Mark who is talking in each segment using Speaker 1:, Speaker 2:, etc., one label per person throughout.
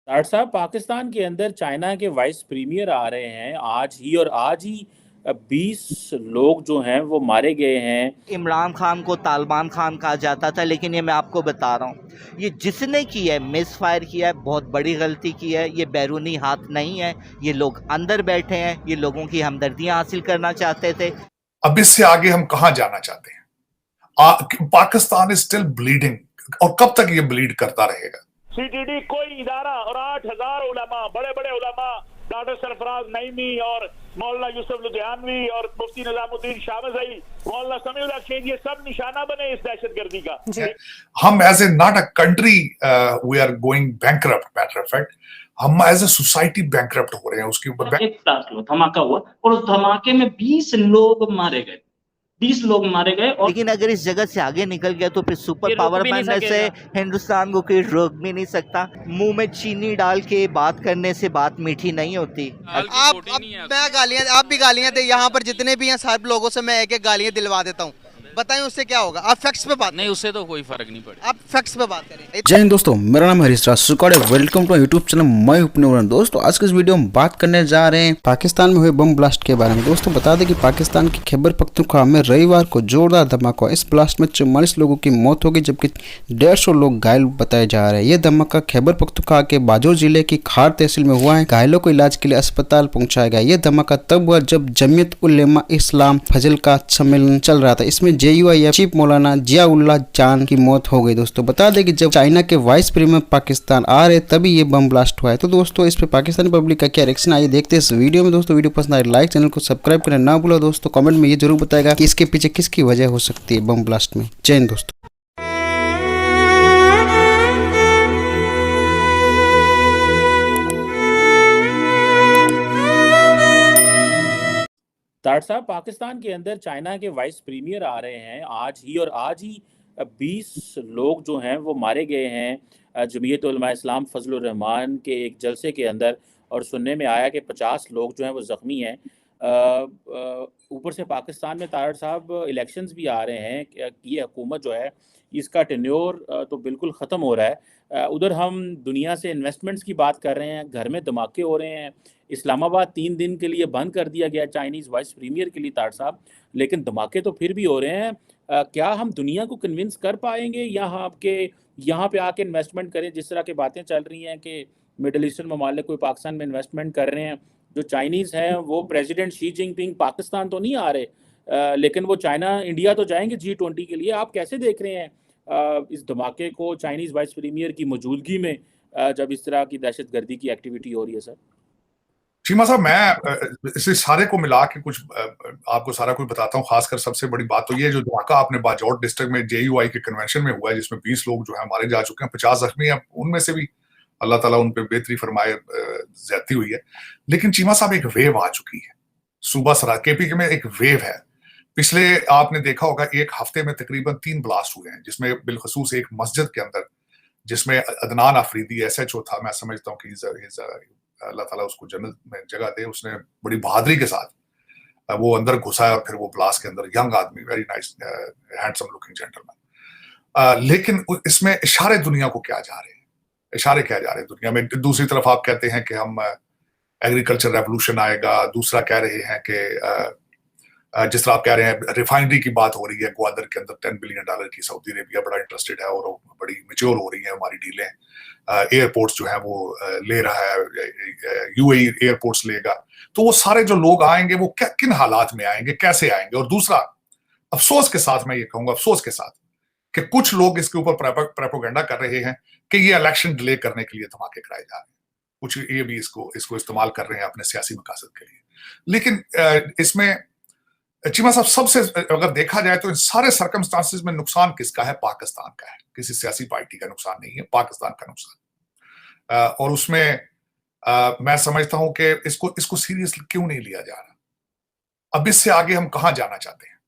Speaker 1: Doctor साहब, पाकिस्तान के अंदर चाइना के वाइस प्रीमियर आ रहे हैं आज ही 20 लोग जो हैं वो मारे गए हैं।
Speaker 2: इमरान खान को तालिबान खान कहा जाता था, लेकिन ये मैं आपको बता रहा हूँ, ये जिसने किया है, मिस फायर किया है, बहुत बड़ी गलती की है। ये बैरूनी हाथ नहीं है, ये लोग अंदर बैठे हैं, ये लोगों की हमदर्दियां हासिल करना चाहते थे।
Speaker 3: अब इससे आगे हम कहां जाना चाहते हैं? पाकिस्तान इज स्टिल ब्लीडिंग, और कब तक ये ब्लीड करता रहेगा?
Speaker 4: सीटीडी कोई इदारा और 8,000 उलमा, बड़े बड़े उलमा, डॉक्टर सरफराज नईमी और मौलाना यूसुफ लुधियानवी और मुफ्ती निजामुद्दीन शाहमज़ई, मौलाना समीउल्लाह शेख, ये सब निशाना बने इस दहशतगर्दी का।
Speaker 3: हम as a not a country we are going bankrupt, matter of fact हम एज ए सोसाइटी बैंकरप्ट हो रहे हैं। उसके ऊपर
Speaker 5: एक धमाका हुआ और उस धमाके में 20 लोग मारे गए, 20 लोग मारे गए। और
Speaker 2: लेकिन अगर इस जगह से आगे निकल गया तो फिर सुपर पावर बनने से हिंदुस्तान को कोई रोक भी नहीं सकता। मुंह में चीनी डाल के बात करने से बात मीठी नहीं होती।
Speaker 6: मैं गालियां, आप भी गालियां दे, यहाँ पर जितने भी हैं सारे लोगों से मैं एक एक गालियां दिलवा देता हूँ। बताएं उससे क्या होगा? आप फैक्ट्स पे बात
Speaker 7: नहीं, उससे तो कोई फर्क नहीं पड़ेगा।
Speaker 6: आप फैक्ट्स पे बात करें।
Speaker 8: जय हिंद दोस्तों, मेरा नाम है हरीश राज सुकौड़। वेलकम टू यूट्यूब चैनल मैं अपने दोस्तों। आज के इस वीडियो में बात करने जा रहे हैं पाकिस्तान में हुए बम ब्लास्ट के बारे में। दोस्तों बता दें कि पाकिस्तान के खैबर पख्तूनख्वा में रविवार को जोरदार धमाका। इस ब्लास्ट में 44 लोगों की मौत हो गई, जबकि 150 लोग घायल बताए जा रहे हैं। यह धमाका खैबर पख्तूनख्वा के बाजोर जिले की खार तहसील में हुआ है। घायलों को इलाज के लिए अस्पताल पहुंचाया गया। यह धमाका तब हुआ जब जमीयत उलेमा इस्लाम फजल का सम्मेलन चल रहा था। इसमें JUIF चीफ मौलाना जियाउल्लाह जान की मौत हो गई। दोस्तों बता दें कि जब चाइना के वाइस प्रीमियर पाकिस्तान आ रहे तभी ये बम ब्लास्ट हुआ है। तो दोस्तों इस पे पाकिस्तानी पब्लिक का क्या रिएक्शन आइए देखते हैं इस वीडियो में। दोस्तों वीडियो पसंद आए लाइक, चैनल को सब्सक्राइब करना ना भूलो। दोस्तों कमेंट में ये जरूर बताएगा कि इसके पीछे किसकी वजह हो सकती है बम ब्लास्ट में। जय हिंद दोस्तों।
Speaker 1: डॉक्टर साहब, पाकिस्तान के अंदर चाइना के वाइस प्रीमियर आ रहे हैं आज ही 20 लोग जो हैं वो मारे गए हैं जमीयत उलमा इस्लाम फजलुर रहमान के एक जलसे के अंदर। और सुनने में आया कि 50 लोग जो हैं वो ज़ख्मी हैं। ऊपर से पाकिस्तान में तारड़ साहब इलेक्शंस भी आ रहे हैं कि ये हुकूमत जो है इसका टेन्योर तो बिल्कुल ख़त्म हो रहा है। उधर हम दुनिया से इन्वेस्टमेंट्स की बात कर रहे हैं, घर में धमाके हो रहे हैं। इस्लामाबाद 3 दिन के लिए बंद कर दिया गया चाइनीज़ वाइस प्रीमियर के लिए तारड़ साहब, लेकिन धमाके तो फिर भी हो रहे हैं। क्या हम दुनिया को कन्विंस कर पाएंगे यहाँ पे आके इन्वेस्टमेंट करें? जिस तरह की बातें चल रही हैं कि मिडल ईस्टर्न ममालिक कोई पाकिस्तान में इन्वेस्टमेंट कर रहे हैं। जो चाइनीज़ हैं वो प्रेसिडेंट शी जिनपिंग पाकिस्तान तो नहीं आ रहे, लेकिन वो चाइना इंडिया तो जाएंगे G20 के लिए। आप कैसे देख रहे हैं इस धमाके को चाइनीज़ वाइस प्रीमियर की मौजूदगी में, जब इस तरह की दहशतगर्दी की एक्टिविटी हो रही है? सर
Speaker 3: चीमा साहब, मैं इसे सारे को मिला के कुछ आपको सारा कुछ बताता हूँ। खासकर सबसे बड़ी बात तो ये जो धमाका आपने बाजौर डिस्ट्रिक्ट में JUI के कन्वेंशन में हुआ है, जिसमें 20 लोग जो है मारे जा चुके हैं, 50 जख्मी हैं। उनमें से भी अल्लाह ताला उन पे बेहतरी फरमाए, ज्यादती हुई है। लेकिन चीमा साहब, एक वेव आ चुकी है। सूबा सरा KP में एक वेव है। पिछले आपने देखा होगा एक हफ्ते में तकरीबन 3 ब्लास्ट हुए हैं, जिसमें बिलखसूस एक मस्जिद के अंदर, जिसमें अदनान अफरीदी SHO था। मैं समझता हूँ कि अल्लाह ताला उसको जन्नत में जगह दे। उसने बड़ी बहादुरी के साथ वो अंदर घुसा और फिर वो ब्लास्ट के अंदर, यंग आदमी, very nice handsome looking gentleman. लेकिन इसमें इशारे दुनिया को क्या जा रहे हैं, इशारे क्या जा रहे हैं दुनिया में? दूसरी तरफ आप कहते हैं कि हम एग्रीकल्चर रेवोल्यूशन आएगा, दूसरा कह रहे हैं कि जिस तरह आप कह रहे हैं रिफाइनरी की बात हो रही है ग्वादर के अंदर, $10 बिलियन की सऊदी अरेबिया बड़ा इंटरेस्टेड है और बड़ी मेच्योर हो रही है हमारी डीलें। एयरपोर्ट्स जो है वो ले रहा है, UAE एयरपोर्ट्स लेगा। तो वो सारे जो लोग आएंगे वो किन हालात में आएंगे, कैसे आएंगे? और दूसरा, अफसोस के साथ मैं ये कहूंगा, अफसोस के साथ, कि कुछ लोग इसके ऊपर प्रोपेगेंडा कर रहे हैं कि ये इलेक्शन डिले करने के लिए धमाके कराए जा रहे हैं। कुछ ये भी इसको इस्तेमाल कर रहे हैं अपने सियासी मकासद के लिए। लेकिन इसमें चीमा साहब, सबसे अगर देखा जाए तो इन सारे सर्कमस्टांसेस में नुकसान किसका है? पाकिस्तान का है। किसी सियासी पार्टी का नुकसान नहीं है, पाकिस्तान का नुकसान। और उसमें मैं समझता हूं कि इसको सीरियस क्यों नहीं लिया जा रहा? अब इससे आगे हम कहां जाना चाहते हैं?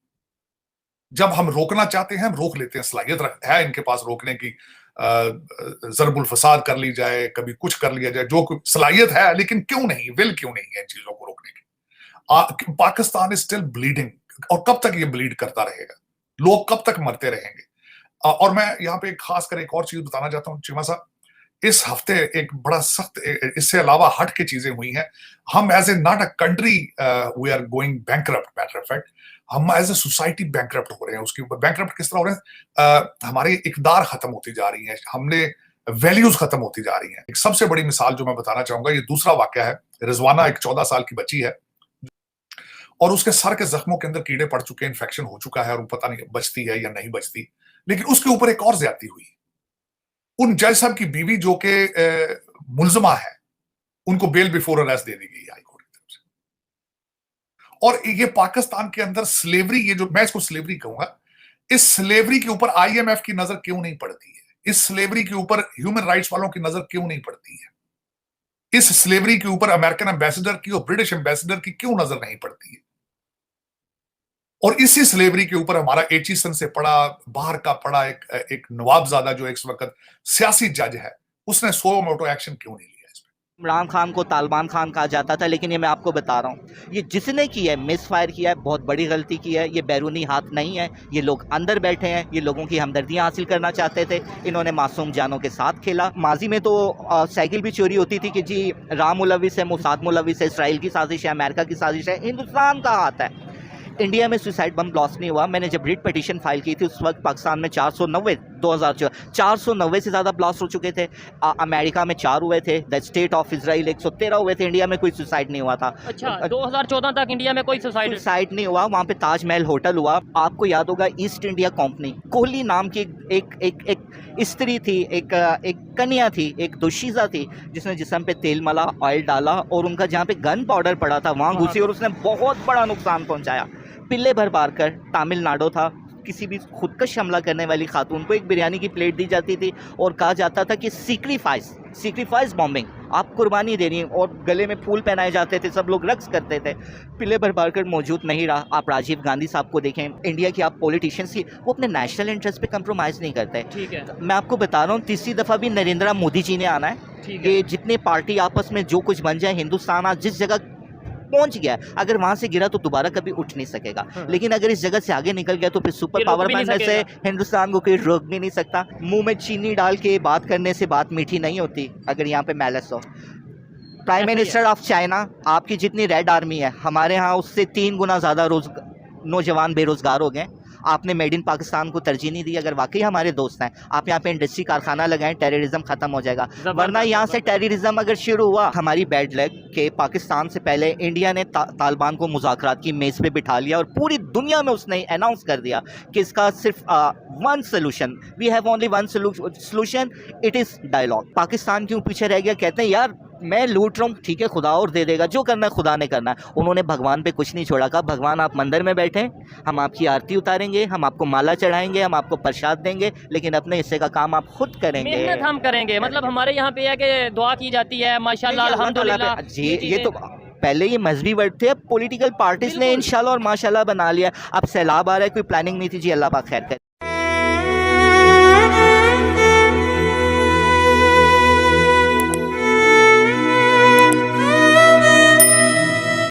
Speaker 3: जब हम रोकना चाहते हैं हम रोक लेते हैं, सलाहियत है इनके पास रोकने की, जरबुल फसाद कर ली जाए, कभी कुछ कर लिया जाए, जो सलाहियत है, लेकिन क्यों नहीं, विल क्यों नहीं है इन चीजों को रोकने की? पाकिस्तान इज स्टिल ब्लीडिंग, और कब तक ये ब्लीड करता रहेगा? लोग कब तक मरते रहेंगे? और मैं यहाँ पे खास कर एक और चीज बताना चाहता हूँ चीमा साहब, इस हफ्ते एक बड़ा सख्त, इससे अलावा हट के चीजें हुई हैं। हम as a not a country we are going bankrupt, matter of fact हम एज ए सोसाइटी बैंकरप्ट हो रहे हैं। उसकी बैंकरप्ट किस तरह हो रहे हैं? हमारी इकदार खत्म होती जा रही है, हमने वैल्यूज खत्म होती जा रही हैं। एक सबसे बड़ी मिसाल जो मैं बताना चाहूंगा, ये दूसरा वाकया है। रिजवाना एक 14 साल की बच्ची है और उसके सर के जख्मों के अंदर कीड़े पड़ चुके हैं, इन्फेक्शन हो चुका है और वो पता नहीं बचती है या नहीं बचती। लेकिन उसके ऊपर एक और ज्यादती हुई। उन जज साहब की बीवी जो कि मुलजमा है, उनको बेल बिफोर अरेस्ट दे दी गई हाई कोर्ट की तरफ से। और ये पाकिस्तान के अंदर स्लेवरी, ये जो मैं इसको स्लेवरी कहूंगा, इस स्लेवरी के ऊपर IMF की नजर क्यों नहीं पड़ती है? इस स्लेवरी के ऊपर ह्यूमन राइट्स वालों की नजर क्यों नहीं पड़ती है? इस स्लेवरी के ऊपर अमेरिकन एम्बेसडर की और ब्रिटिश एम्बेसडर की क्यों नजर नहीं पड़ती है? और इसी स्लेवरी के ऊपर हमारा एचिसन से पड़ा, बाहर का पड़ा एक नवाबजादा जो इस वक्त सियासी जज है, उसने सो मोटो एक्शन क्यों नहीं लिया?
Speaker 2: इमरान खान को तालिबान खान कहा जाता था, लेकिन ये मैं आपको बता रहा हूँ, ये जिसने की है, मिस फायर किया है, बहुत बड़ी गलती की है। ये बैरूनी हाथ नहीं है, ये लोग अंदर बैठे हैं, ये लोगों की हमदर्दियाँ हासिल करना चाहते थे। इन्होंने मासूम जानों के साथ खेला। माजी में तो साइकिल भी चोरी होती थी कि जी राम मुलविस है, मोसाद मुलविस है, इसराइल की साजिश है, अमेरिका की साजिश है। हिंदुस्तान का हाथ है। इंडिया में सुसाइड बम ब्लास्ट नहीं हुआ। मैंने जब रिट पिटीशन फाइल की थी उस वक्त पाकिस्तान में 490 से ज़्यादा ब्लास्ट हो चुके थे। अमेरिका में 4 हुए थे। द स्टेट ऑफ इजराइल 113 हुए थे। इंडिया में कोई सुसाइड नहीं हुआ था।
Speaker 7: अच्छा, 2014 तक इंडिया में कोई सुसाइड
Speaker 2: नहीं हुआ। वहाँ पे ताजमहल होटल हुआ। आपको याद होगा ईस्ट इंडिया कंपनी, कोहली नाम की एक स्त्री थी, एक कन्या थी, एक दोशीज़ा थी, जिसने जिस्म पे तेल मला, ऑयल डाला और उनका जहाँ पे गन पाउडर पड़ा था वहाँ घुसी और उसने बहुत बड़ा नुकसान पहुँचाया। पिल्ले भर बार कर तमिलनाडु था, किसी भी खुदकश हमला करने वाली खातून को एक बिरयानी की प्लेट दी जाती थी और कहा जाता था कि सिक्रीफाइस बॉम्बिंग, आप कुर्बानी दे रही हैं, और गले में फूल पहनाए जाते थे, सब लोग रक्स करते थे। पिल्ले भर बार कर मौजूद नहीं रहा। आप राजीव गांधी साहब को देखें, इंडिया की आप पॉलिटिशियंस की, वो अपने नेशनल इंटरेस्ट पे कंप्रोमाइज़ नहीं करते।
Speaker 7: ठीक है,
Speaker 2: मैं आपको बता रहा हूँ, तीसरी दफ़ा भी नरेंद्र मोदी जी ने आना है। ये जितने पार्टी आपस में जो कुछ बन जाए, हिंदुस्तान आज जिस जगह पहुंच गया, अगर वहां से गिरा तो दोबारा कभी उठ नहीं सकेगा। लेकिन अगर इस जगह से आगे निकल गया तो फिर सुपर पावर बनने से हिंदुस्तान को कोई रोक भी नहीं सकता। मुंह में चीनी डाल के बात करने से बात मीठी नहीं होती अगर यहाँ पे मैलेस हो। प्राइम मिनिस्टर ऑफ चाइना, आपकी जितनी रेड आर्मी है, हमारे यहाँ उससे 3 गुना ज़्यादा नौजवान बेरोजगार हो गए। आपने मेड इन पाकिस्तान को तरजीह नहीं दी। अगर वाकई हमारे दोस्त हैं, आप यहाँ पे इंडस्ट्री कारखाना लगाएं, टेररिज्म खत्म हो जाएगा। वरना यहाँ से टेररिज्म अगर शुरू हुआ, हमारी बैड लक के पाकिस्तान से पहले इंडिया ने तालिबान को मुज़ाकरात की मेज़ पे बिठा लिया और पूरी दुनिया में उसने अनाउंस कर दिया कि इसका सिर्फ one solution, we have only one solution, it is dialogue. Pakistan क्यों पीछे रह गया? कहते हैं यार मैं लूट रहा हूँ, ठीक है, खुदा और दे देगा, जो करना है खुदा ने करना है। उन्होंने भगवान पे कुछ नहीं छोड़ा। कहा भगवान आप मंदिर में बैठे, हम आपकी आरती उतारेंगे, हम आपको माला चढ़ाएंगे, हम आपको प्रसाद देंगे, लेकिन अपने हिस्से का काम आप खुद करेंगे,
Speaker 7: मेहनत हम करेंगे। मतलब हमारे यहाँ पे है कि दुआ की जाती है, माशाल्लाह, अल्हम्दुलिल्लाह।
Speaker 2: जी, ये तो पहले ये मजहबी वर्ड थे, अब पॉलिटिकल पार्टीज ने इंशाल्लाह और माशाल्लाह बना लिया। अब सैलाब आ रहा है, कोई प्लानिंग नहीं थी जी, अल्लाह पाक खैर करे।